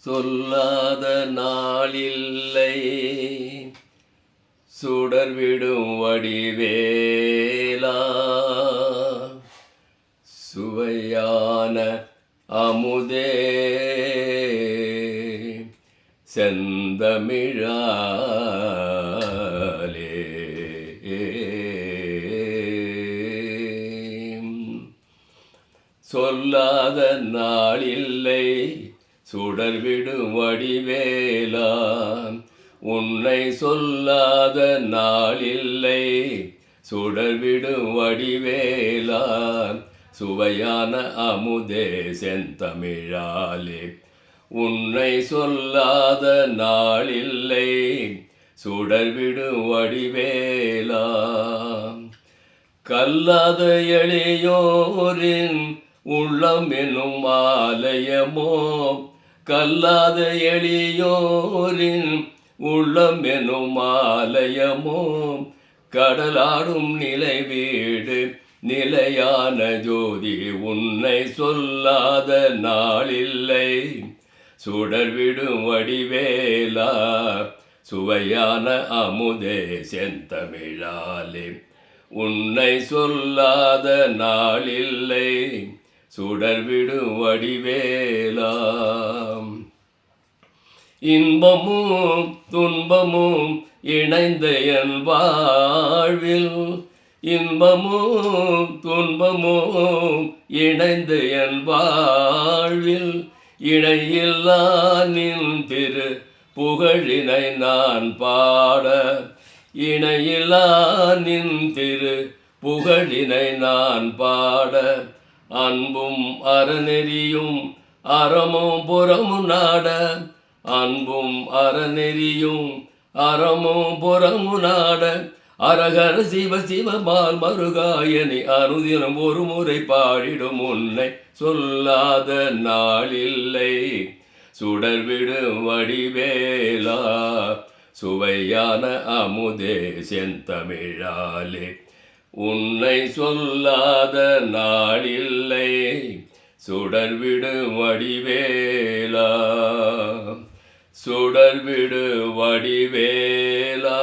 சொல்லாத நாளில்லை சுடர்விடும் வடிவேலா சுவையான அமுதே செந்தமிழாலே சொல்லாத நாளில்லை சுடர்விடும் வடிவேலா உன்னை சொல்லாத நாளில்லை சுடர்விடும் வடிவேலா சுவையான அமுதே செந்தமிழாலே உன்னை சொல்லாத நாளில்லை சுடர்விடும் வடிவேலா கல்லாத எளியோரின் உள்ளம் என்னும் ஆலயமோ கல்லாத எளியோரின் உள்ளம் என்னும் ஆலயமோ கடலாடும் நிலை வீடு நிலையான ஜோதி உன்னை சொல்லாத நாளில்லை சுடர்விடும் வடிவேலா சுவையான அமுதே செந்தமிழாலே உன்னை சொல்லாத நாளில்லை சுடர்விடும் வடிவேலா இன்பமும் துன்பமும் இணைந்த என் வாழ்வில் இன்பமும் துன்பமும் இணைந்த என் வாழ்வில் இணையில்லா நின் திரு புகழினை நான் பாட இணையில்லா நின் திரு புகழினை நான் பாட அன்பும் அறநெறியும் அறமும் புறமும் நாட அன்பும் அறநெறியும் அறமும் புறமும் நாட அரகர சிவ சிவபால் மருகாயனை அனுதினம் ஒரு முறை பாடிடும் உன்னை சொல்லாத நாளில்லை சுடர்விடும் வடிவேலா சுவையான அமுதே செந்தமிழாலே உன்னை சொல்லாத நாளில்லை சுடர்விடும் வடிவேலா சுடர்விடும் வடிவேலா